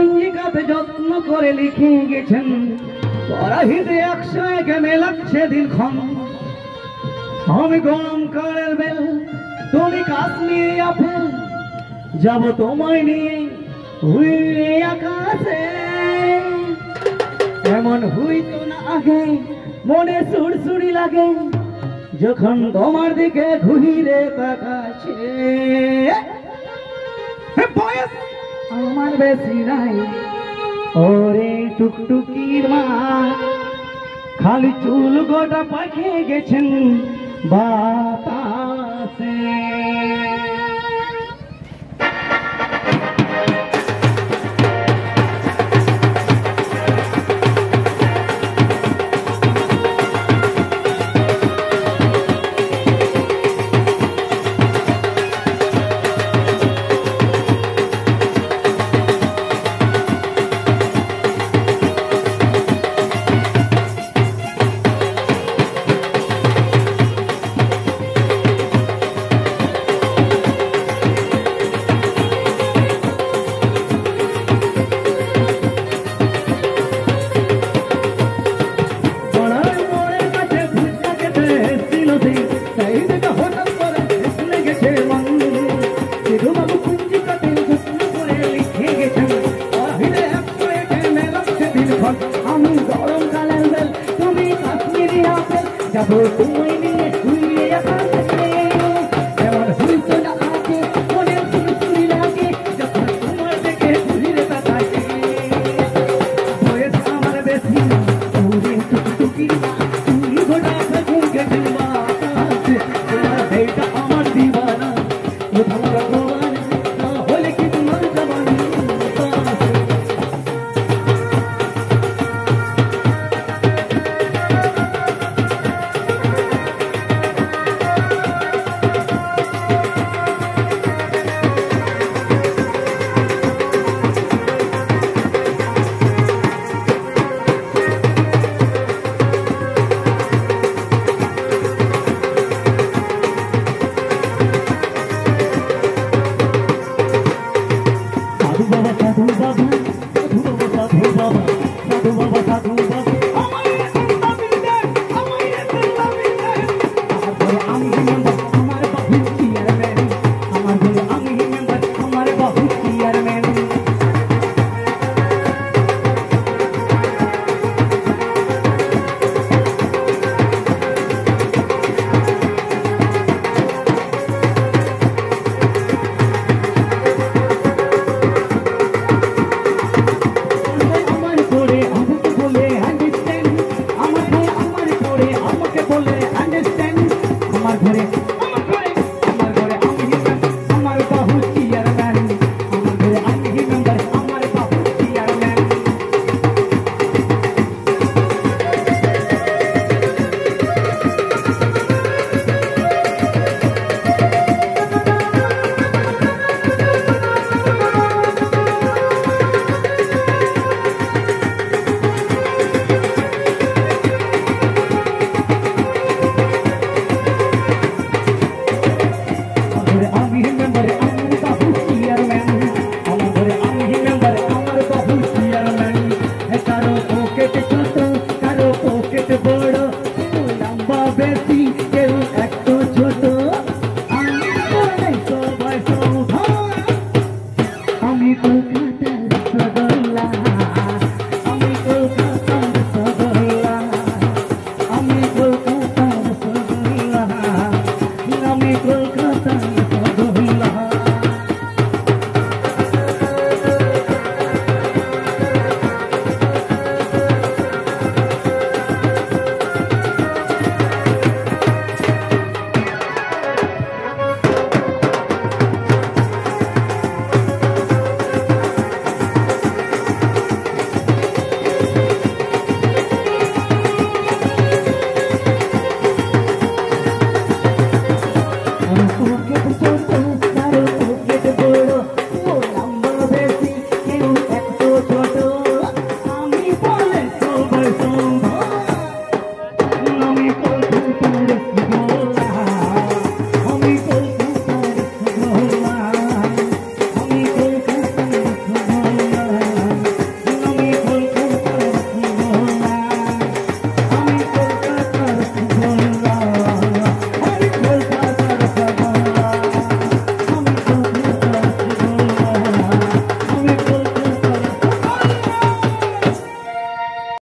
পঞ্জিকাতে যত্ন করে লিখে গেছেন পরাহিতে 101 মেলাচ্ছে দিনক্ষণ। আমি গরমকালের বেল, তুমি কাশ্মীরি আপেল, যাব তোমায় নিয়ে উড়ে আকাশে। এমন হইতো না আগে, মনে সুরসুরি লাগে যখন তোমার দিকে ঘুরে তাকাচ্ছে। বয়স আমার বেশি নাই, ওরে টুকটুকির মা, খালি চুল গোটা পাঠিয়ে গেছেন বাতাসে। আমি গরমকালের বেল, তুমি কাশ্মীরি আপেল, যাব তোমায় নিয়ে ঘুরে আকাশে। এমন হইতো না আগে, মনে সুরসুরি লাগে যখন তোমার দিকে ঘুরে তাকাচ্ছে। বয়স আমার বেশি, ওরে টুকটুকির মা, চুল গোটা পাঠিয়ে গেছেন বাতাসে। এইটা আমার দিবানা, ও তোমার ভগবান, না হলে কি তোমার জবানি Baba,